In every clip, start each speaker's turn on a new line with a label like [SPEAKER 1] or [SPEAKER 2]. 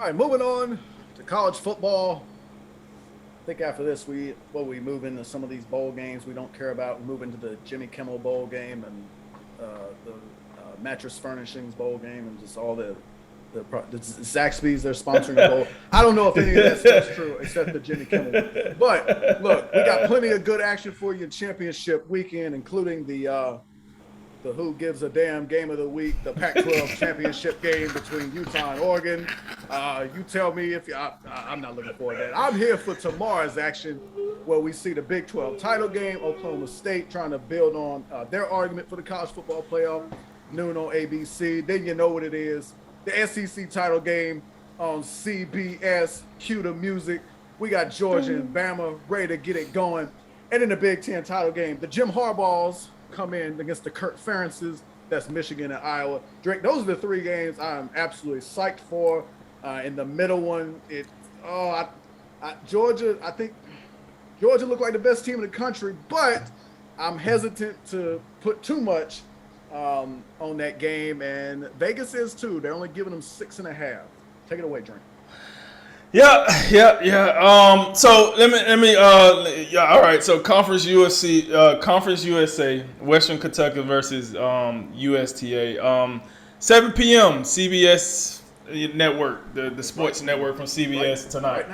[SPEAKER 1] All right, moving on to college football. I think after this, we move into some of these bowl games we don't care about. We move into the Jimmy Kimmel Bowl game and the Mattress Furnishings Bowl game and just all the Zaxby's. They're sponsoring a bowl. I don't know if any of that stuff's true except the Jimmy Kimmel. But look, we got plenty of good action for you in championship weekend, including the Who Gives a Damn game of the week, the Pac-12 championship game between Utah and Oregon. You tell me if I'm not looking forward to that. I'm here for tomorrow's action where we see the Big 12 title game, Oklahoma State trying to build on their argument for the college football playoff, noon on ABC. Then you know what it is. The SEC title game on CBS. Cue the music. We got Georgia and Bama ready to get it going. And in the Big 10 title game, the Jim Harbaughs come in against the Kirk Ferences. That's Michigan and Iowa. Drake, those are the three games I'm absolutely psyched for. In the middle one, Georgia, I think Georgia looked like the best team in the country, but I'm hesitant to put too much on that game. And Vegas is too. They're only giving them 6.5. Take it away, Drake.
[SPEAKER 2] Yeah. So let me. All right. So Conference USA, Western Kentucky versus USTA. 7 p.m. CBS network, the sports network from CBS tonight.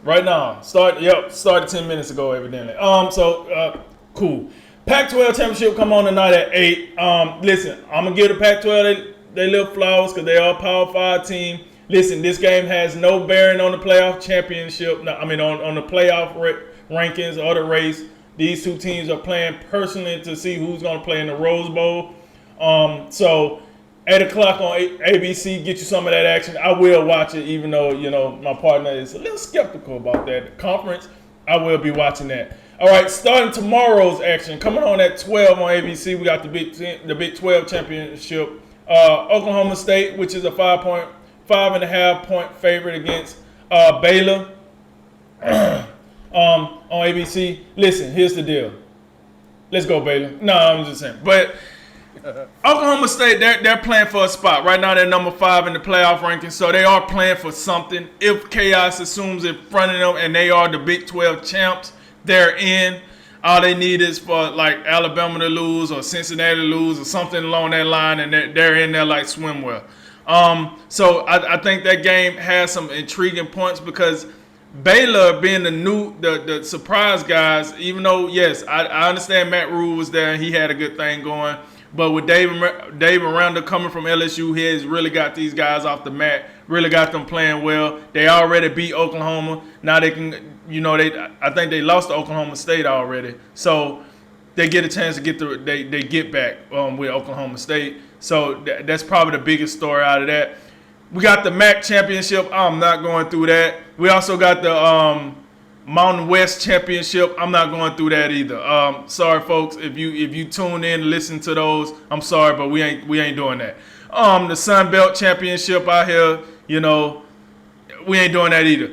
[SPEAKER 2] Right now. Started 10 minutes ago, evidently. Cool. Pac-12 championship come on tonight at 8. Listen, I'm gonna give the Pac-12 they little flowers because they are a Power 5 team. Listen, this game has no bearing on the playoff championship. No, on the playoff rankings or the race. These two teams are playing personally to see who's going to play in the Rose Bowl. So 8 o'clock on ABC, get you some of that action. I will watch it, even though my partner is a little skeptical about that. The conference, I will be watching that. All right, starting tomorrow's action, coming on at 12 on ABC, we got the Big 12 championship. Oklahoma State, which is a 5.5 point favorite against Baylor on ABC. Listen, here's the deal. Let's go, Baylor. No, I'm just saying. But Oklahoma State, they're playing for a spot. Right now, they're number 5 in the playoff rankings, so they are playing for something. If chaos assumes in front of them and they are the Big 12 champs, they're in. All they need is for like Alabama to lose or Cincinnati to lose or something along that line, and they're in there like swimwear. So I think that game has some intriguing points because Baylor being the surprise guys, even though, yes, I understand Matt Rule was there and he had a good thing going, but with Dave Aranda coming from LSU, he has really got these guys off the mat, really got them playing well. They already beat Oklahoma. Now they can, I think they lost to Oklahoma State already. So they get a chance to they get back with Oklahoma State. So that's probably the biggest story out of that. We got the MAC championship. I'm not going through that. We also got the Mountain West championship. I'm not going through that either. Sorry, folks. If you tune in and listen to those, I'm sorry, but we ain't doing that. The Sun Belt championship out here, we ain't doing that either.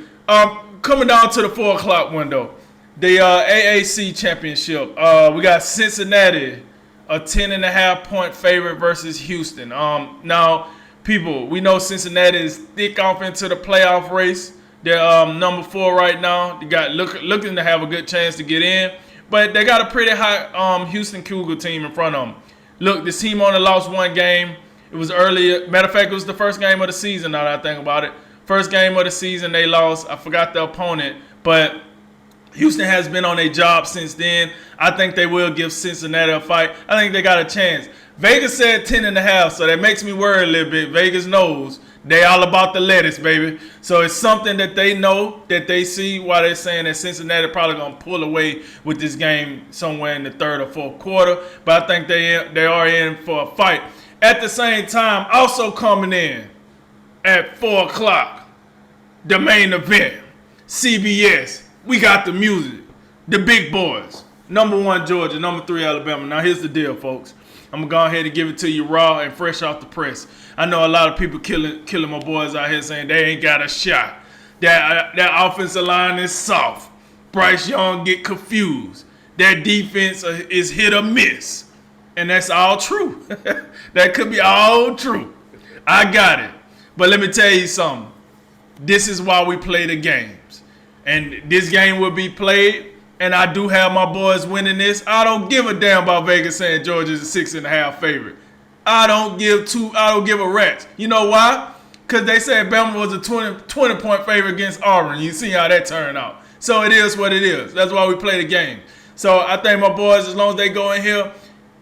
[SPEAKER 2] Coming down to the 4 o'clock window, the AAC championship. We got Cincinnati, a 10.5 point favorite versus Houston. Now, people, we know Cincinnati is thick off into the playoff race. They're number 4 right now. They got looking to have a good chance to get in, but they got a pretty high Houston Cougar team in front of them. Look, this team only lost one game. It was earlier. Matter of fact, it was the first game of the season. Now that I think about it, first game of the season they lost. I forgot the opponent, but Houston has been on a job since then. I think they will give Cincinnati a fight. I think they got a chance. Vegas said 10.5, so that makes me worry a little bit. Vegas knows they all about the lettuce, baby. So it's something that they know, that they see why they're saying that Cincinnati probably going to pull away with this game somewhere in the third or fourth quarter. But I think they are in for a fight. At the same time, also coming in at 4 o'clock, the main event, CBS. We got the music, the big boys. Number 1, Georgia. Number 3, Alabama. Now, here's the deal, folks. I'm going to go ahead and give it to you raw and fresh off the press. I know a lot of people killing my boys out here saying they ain't got a shot. That offensive line is soft. Bryce Young get confused. That defense is hit or miss. And that's all true. That could be all true. I got it. But let me tell you something. this is why we play the games. And this game will be played, and I do have my boys winning this. I don't give a damn about Vegas saying Georgia's a 6.5 favorite. I don't give a rat's. You know why? Because they said Bama was a 20-point favorite against Auburn. You see how that turned out. So it is what it is. That's why we play the game. So I think my boys, as long as they go in here,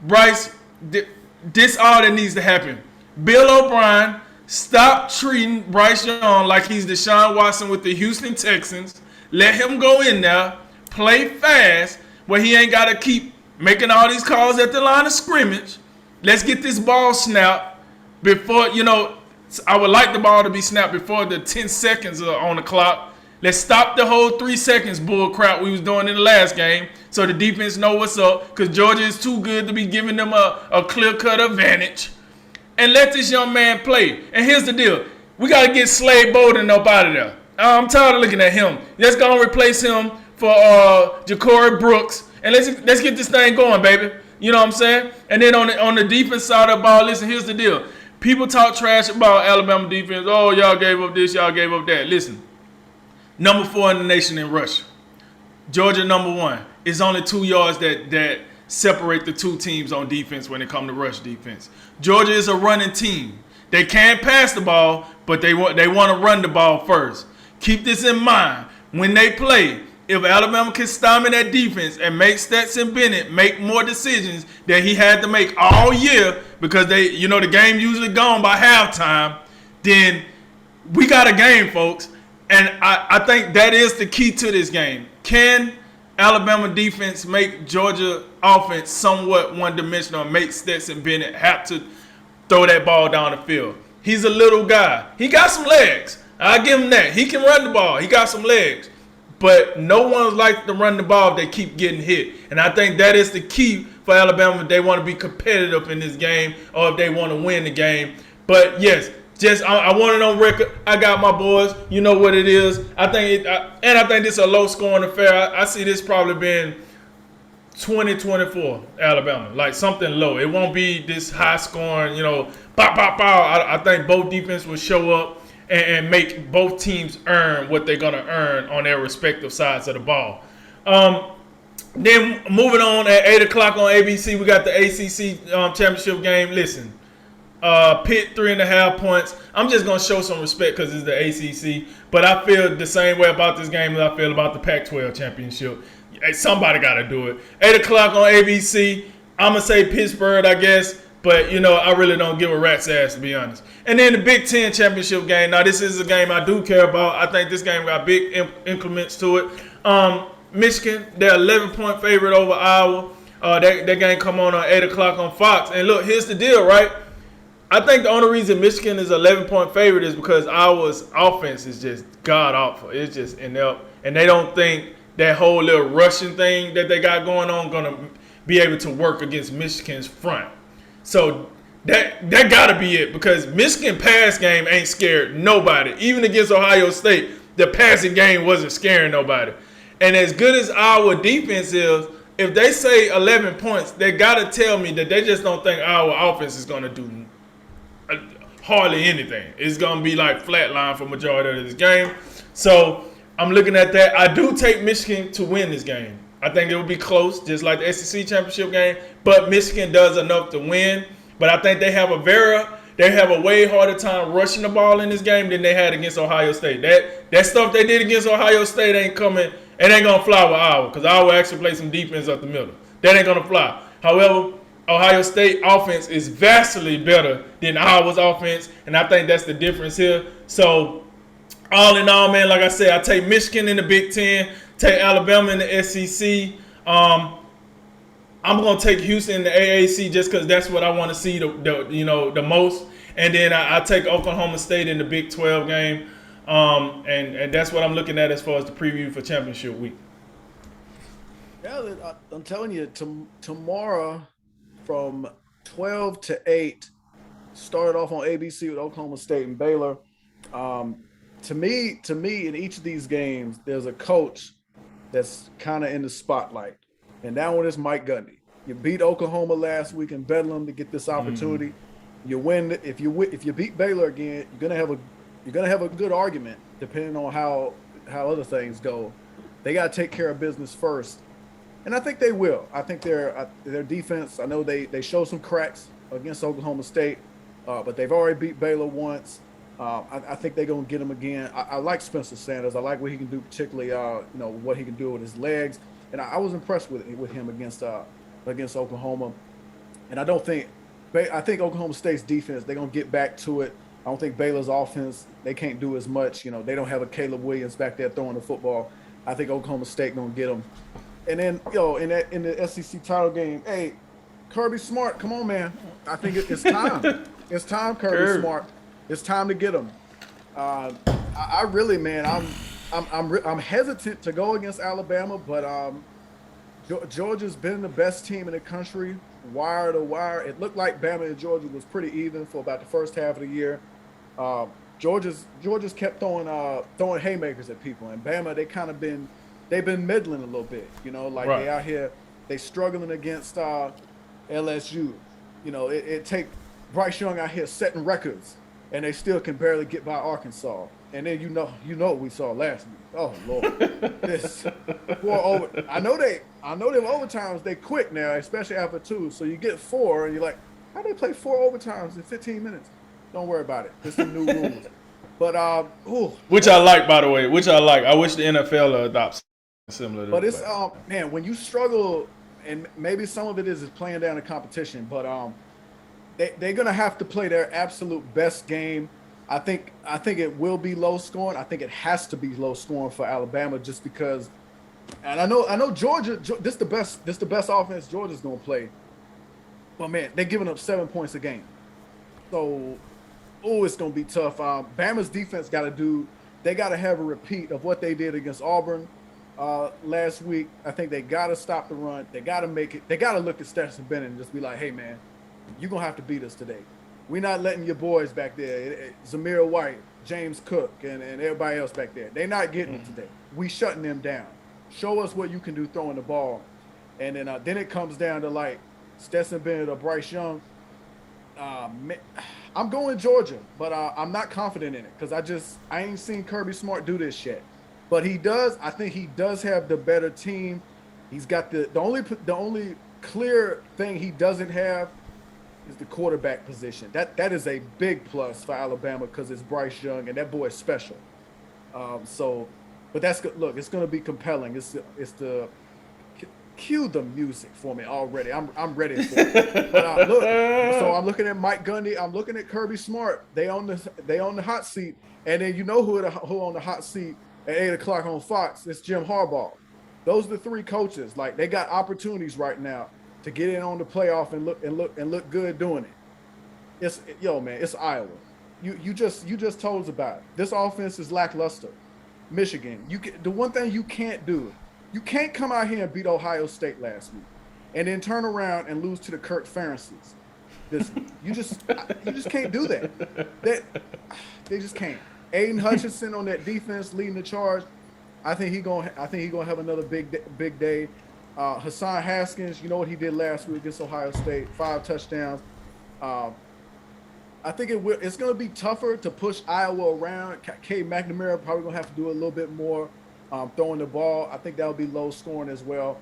[SPEAKER 2] Bryce, this all that needs to happen. Bill O'Brien, stop treating Bryce Young like he's Deshaun Watson with the Houston Texans. Let him go in there, play fast, where he ain't got to keep making all these calls at the line of scrimmage. Let's get this ball snapped before, I would like the ball to be snapped before the 10 seconds are on the clock. Let's stop the whole 3 seconds bull crap we was doing in the last game so the defense know what's up, because Georgia is too good to be giving them a clear-cut advantage. And let this young man play. And here's the deal. We got to get Slade Bolden up out of there. I'm tired of looking at him. Let's go and replace him for Ja'Cory Brooks. And let's get this thing going, baby. You know what I'm saying? And then on the defense side of the ball, listen, here's the deal. People talk trash about Alabama defense. Oh, y'all gave up this, y'all gave up that. Listen, number 4 in the nation in rush. Georgia number 1. It's only 2 yards that separate the two teams on defense when it comes to rush defense. Georgia is a running team. They can't pass the ball, but they want to run the ball first. Keep this in mind. When they play, if Alabama can stymie that defense and make Stetson Bennett make more decisions that he had to make all year, because the game usually gone by halftime, then we got a game, folks. And I think that is the key to this game. Can Alabama defense make Georgia offense somewhat one-dimensional and make Stetson Bennett have to throw that ball down the field? He's a little guy. He got some legs. I give him that. He can run the ball. He got some legs. But no one likes to run the ball if they keep getting hit. And I think that is the key for Alabama if they want to be competitive in this game or if they want to win the game. But, yes, I want it on record. I got my boys. You know what it is. I think this is a low-scoring affair. I see this probably being 20-24 Alabama, like something low. It won't be this high-scoring, pop, pop, pop. I think both defense will show up and make both teams earn what they're going to earn on their respective sides of the ball. Then moving on at 8 o'clock on ABC, we got the ACC championship game. Listen, Pitt 3.5 points. I'm just going to show some respect because it's the ACC, but I feel the same way about this game as I feel about the Pac-12 championship. Hey, somebody got to do it. 8 o'clock on ABC. I'm going to say Pittsburgh, I guess. But, I really don't give a rat's ass, to be honest. And then the Big Ten championship game. Now, this is a game I do care about. I think this game got big increments to it. Michigan, they're 11-point favorite over Iowa. That game come on 8 o'clock on Fox. And, look, here's the deal, right? I think the only reason Michigan is 11-point favorite is because Iowa's offense is just god-awful. It's just inept. And they don't think that whole little rushing thing that they got going on going to be able to work against Michigan's front. So that got to be it, because Michigan pass game ain't scared nobody. Even against Ohio State, the passing game wasn't scaring nobody. And as good as our defense is, if they say 11 points, they got to tell me that they just don't think our offense is going to do hardly anything. It's going to be like flatline for majority of this game. So I'm looking at that. I do take Michigan to win this game. I think it will be close, just like the SEC championship game. But Michigan does enough to win. But I think they have a way harder time rushing the ball in this game than they had against Ohio State. That stuff they did against Ohio State ain't coming. It ain't gonna fly with Iowa, because Iowa actually play some defense up the middle. That ain't gonna fly. However, Ohio State offense is vastly better than Iowa's offense, and I think that's the difference here. So, all in all, man, like I said, I take Michigan in the Big Ten. Take Alabama in the SEC. I'm gonna take Houston in the AAC just because that's what I want to see the most. And then I take Oklahoma State in the Big 12 game. And that's what I'm looking at as far as the preview for championship week.
[SPEAKER 1] Yeah, I'm telling you, tomorrow from 12 to 8, started off on ABC with Oklahoma State and Baylor. To me, in each of these games, there's a coach that's kind of in the spotlight, and that one is Mike Gundy. You beat Oklahoma last week in Bedlam to get this opportunity. You win. If you beat Baylor again, you're gonna have you're gonna have a good argument depending on how other things go. They got to take care of business first, and I think they will. I think their defense. I know they showed some cracks against Oklahoma State, but they've already beat Baylor once. I think they're gonna get him again. I like Spencer Sanders. I like what he can do, particularly what he can do with his legs, and I was impressed with him against Oklahoma. And I think Oklahoma State's defense, they're gonna get back to it. I don't think Baylor's offense, they can't do as much. They don't have a Caleb Williams back there throwing the football. I think Oklahoma State gonna get them. And then in the SEC title game, hey, Kirby Smart, come on, man. I think it's time. It's time, Kirby Smart. It's time to get him. I really, man, I'm hesitant to go against Alabama, but Georgia's been the best team in the country, wire to wire. It looked like Bama and Georgia was pretty even for about the first half of the year. Georgia's kept throwing haymakers at people, and Bama they've been middling a little bit.
[SPEAKER 2] Right.
[SPEAKER 1] They out here, they struggling against LSU. It take Bryce Young out here setting records, and they still can barely get by Arkansas. And then you know what we saw last week. Oh Lord, I know them overtimes. They quick now, especially after 2. So you get 4, and you're like, how do they play 4 overtimes in 15 minutes? Don't worry about it. It's the new rules. But
[SPEAKER 2] which I like, by the way. Which I like. I wish the NFL adopts similar.
[SPEAKER 1] But it's man, when you struggle, and maybe some of it is playing down the competition, but they're gonna have to play their absolute best game. I think it will be low scoring. I think it has to be low scoring for Alabama just because. And I know Georgia. This the best offense Georgia's gonna play. But man, they're giving up 7 points a game. So, it's gonna be tough. Bama's defense got to have a repeat of what they did against Auburn last week. I think they got to stop the run. They got to make it. They got to look at Stetson Bennett and just be like, hey man, you're gonna have to beat us today. We're not letting your boys back there, Zamir White, James Cook, and everybody else back there. They're not getting it today. We shutting them down. Show us what you can do throwing the ball. And then it comes down to like Stetson Bennett or Bryce Young. I'm going Georgia, but I'm not confident in it because I ain't seen Kirby Smart do this yet. But he does. I think he does have the better team. He's got the only clear thing he doesn't have is the quarterback position. That is a big plus for Alabama because it's Bryce Young and that boy is special. But that's good. Look, it's going to be compelling. It's the cue the music for me already. I'm ready for it. But so I'm looking at Mike Gundy. I'm looking at Kirby Smart. They on the hot seat, and then who on the hot seat at 8:00 on Fox? It's Jim Harbaugh. Those are the 3 coaches. Like they got opportunities right now to get in on the playoff and look good doing it. It's Iowa. You just told us about it. This offense is lackluster. Michigan. The one thing you can't do, you can't come out here and beat Ohio State last week, and then turn around and lose to the Kirk Ferences this week. You just can't do that. They just can't. Aiden Hutchinson on that defense leading the charge. I think he gonna have another big day. Hassan Haskins, you know what he did last week against Ohio State, 5 touchdowns. I think it's going to be tougher to push Iowa around. Cade McNamara probably going to have to do a little bit more throwing the ball. I think that'll be low scoring as well.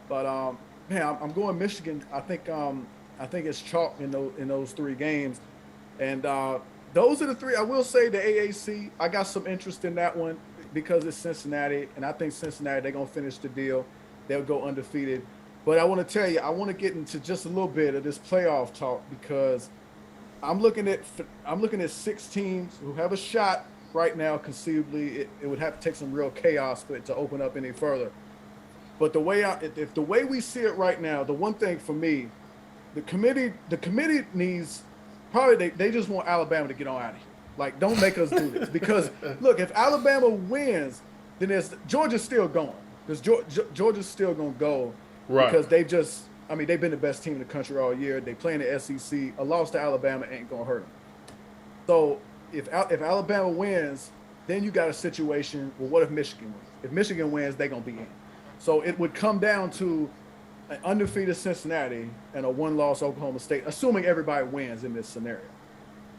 [SPEAKER 1] But I'm going Michigan. I think it's chalk in those 3 games, and those are the 3. I will say the AAC. I got some interest in that one because it's Cincinnati, and I think Cincinnati they're going to finish the deal. They'll go undefeated. But I want to tell you, I want to get into just a little bit of this playoff talk because I'm looking at 6 teams who have a shot right now. Conceivably, it would have to take some real chaos for it to open up any further. But if the way we see it right now, the one thing for me, the committee needs probably they just want Alabama to get on out of here. Like, don't make us do this because look, if Alabama wins, then Georgia's still going because Georgia's still going to go because they've been the best team in the country all year. They play in the SEC. A loss to Alabama ain't going to hurt them. So if Alabama wins, then you got a situation, well, what if Michigan wins? If Michigan wins, they're going to be in. So it would come down to an undefeated Cincinnati and a 1-loss Oklahoma State, assuming everybody wins in this scenario.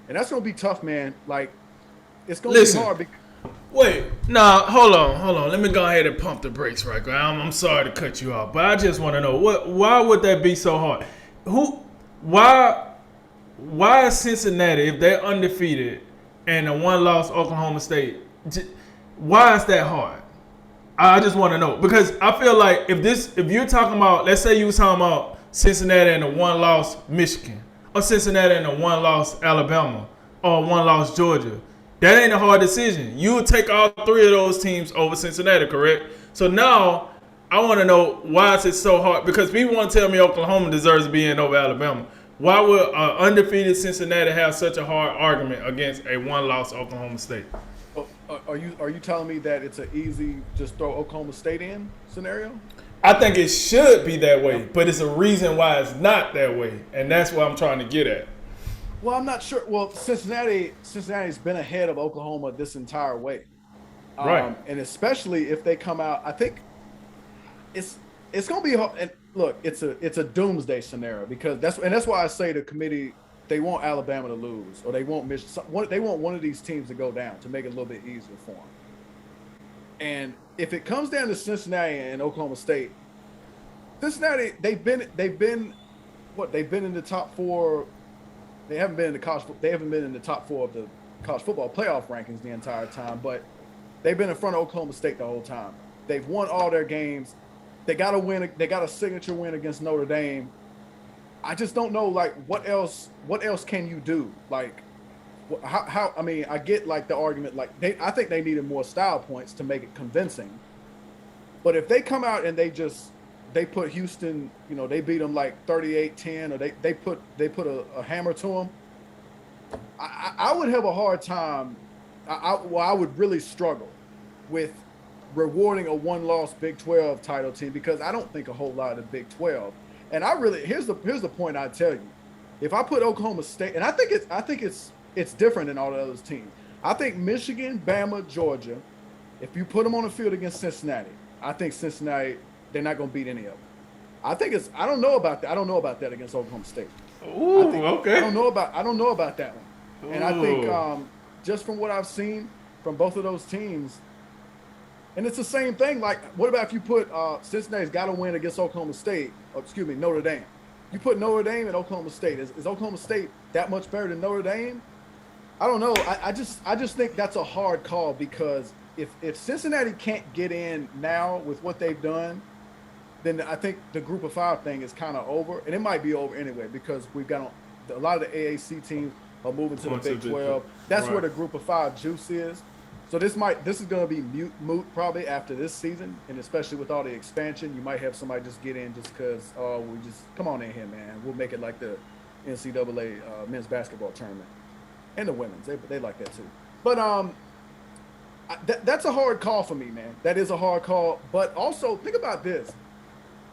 [SPEAKER 1] And that's going to be tough, man. Like, it's gonna be
[SPEAKER 2] Listen.
[SPEAKER 1] hard. Because,
[SPEAKER 2] Wait, nah, hold on. Let me go ahead and pump the brakes right quick. I'm sorry to cut you off, but I just want to know why would that be so hard? Why is Cincinnati, if they're undefeated and a one-loss Oklahoma State, why is that hard? I just want to know because I feel like if you're talking about, let's say you were talking about Cincinnati and a one-loss Michigan, or Cincinnati and a one-loss Alabama, or one-loss Georgia, that ain't a hard decision. You would take all three of those teams over Cincinnati, correct? So now I want to know why is it so hard? Because people want to tell me Oklahoma deserves to be in over Alabama. Why would undefeated Cincinnati have such a hard argument against a one-loss Oklahoma State?
[SPEAKER 1] are you telling me that it's an easy just throw Oklahoma State in scenario?
[SPEAKER 2] I think it should be that way, but it's a reason why it's not that way, and that's what I'm trying to get at.
[SPEAKER 1] Well, I'm not sure. Well, Cincinnati's been ahead of Oklahoma this entire way,
[SPEAKER 2] Right.
[SPEAKER 1] and especially if they come out, I think it's going to be hard. And look, it's a doomsday scenario because that's why I say the committee, they want Alabama to lose, or they want they want one of these teams to go down to make it a little bit easier for them. And if it comes down to Cincinnati and Oklahoma State, Cincinnati they've been in the top four. They haven't been in the top four of the college football playoff rankings the entire time, but they've been in front of Oklahoma State the whole time. They've won all their games. They got a win. They got a signature win against Notre Dame. I just don't know, like, what else can you do? Like, how? I mean, I get like the argument, like I think they needed more style points to make it convincing. But if they come out and they put Houston, they beat them like 38-10, or they put a hammer to them, I would have a hard time. I would really struggle with rewarding a one-loss Big 12 title team because I don't think a whole lot of the Big 12. And here's the point I tell you. If I put Oklahoma State, and I think it's different than all the other teams. I think Michigan, Bama, Georgia, if you put them on the field against Cincinnati, I think Cincinnati, they're not going to beat any of them. I don't know about that. I don't know about that against Oklahoma State.
[SPEAKER 2] Ooh, okay.
[SPEAKER 1] I don't know about that one. And I think just from what I've seen from both of those teams, and it's the same thing. Like, what about if you put Cincinnati's got to win against Oklahoma State? Notre Dame. You put Notre Dame and Oklahoma State. Is Oklahoma State that much better than Notre Dame? I don't know. I just think that's a hard call because if Cincinnati can't get in now with what they've done, then I think the Group of Five thing is kind of over, and it might be over anyway because we've got a lot of the AAC teams are moving to the Big 12. That's where the Group of Five juice is. So this is going to be moot probably after this season, and especially with all the expansion, you might have somebody just get in just because we just come on in here, man. We'll make it like the NCAA men's basketball tournament and the women's. They like that too. But that's a hard call for me, man. That is a hard call. But also think about this.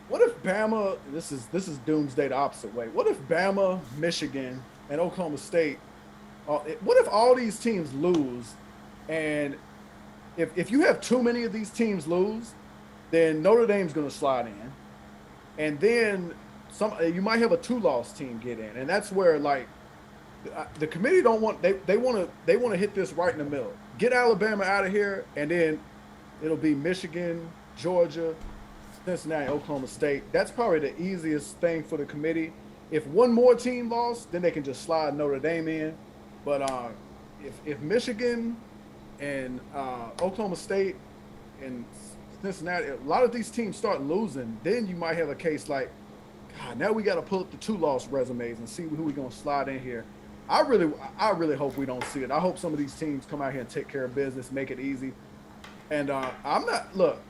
[SPEAKER 1] What if Bama? This is doomsday the opposite way. What if Bama, Michigan, and Oklahoma State? What if all these teams lose? And if you have too many of these teams lose, then Notre Dame's going to slide in, and then you might have a two-loss team get in, and that's where like the committee don't want they want to hit this right in the middle, get Alabama out of here, and then it'll be Michigan, Georgia, Cincinnati, Oklahoma State. That's probably the easiest thing for the committee. If one more team lost, then they can just slide Notre Dame in, but if Michigan and Oklahoma State and Cincinnati, a lot of these teams start losing, then you might have a case like, God, now we got to pull up the two-loss resumes and see who we're going to slide in here. I really hope we don't see it. I hope some of these teams come out here and take care of business, make it easy. And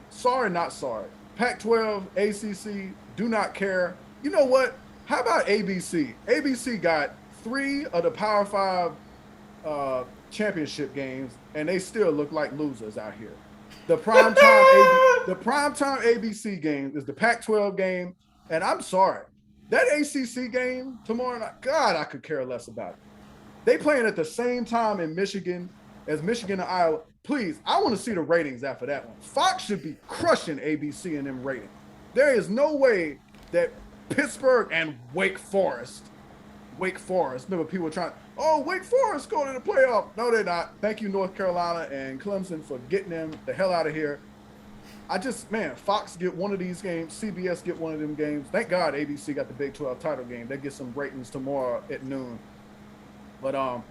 [SPEAKER 1] sorry, not sorry. Pac-12, ACC, do not care. You know what? How about ABC? ABC got 3 of the Power 5 championship games, and they still look like losers out here. The primetime ABC game is the Pac-12 game, and I'm sorry, that ACC game tomorrow night, God, I could care less about it. They playing at the same time in Michigan as Michigan and Iowa. Please, I want to see the ratings after that one. Fox should be crushing ABC in them ratings. There is no way that Pittsburgh and Wake Forest Wake Forest. Remember, people were trying, oh, Wake Forest going to the playoff. No, they're not. Thank you, North Carolina and Clemson, for getting them the hell out of here. Man, Fox get one of these games. CBS get one of them games. Thank God ABC got the Big 12 title game. They get some ratings tomorrow at noon. But I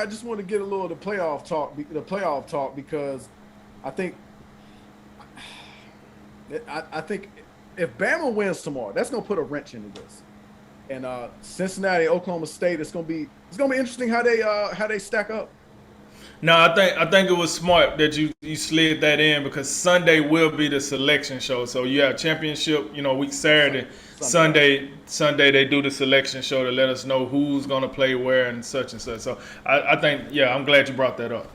[SPEAKER 1] just want to get a little of the playoff talk because I think if Bama wins tomorrow, that's gonna put a wrench into this. And Cincinnati, Oklahoma State, it's gonna be interesting how they stack up.
[SPEAKER 2] No, I think it was smart that you slid that in because Sunday will be the selection show. So you have championship, week Saturday, Sunday they do the selection show to let us know who's gonna play where and such and such. So I think, I'm glad you brought that up.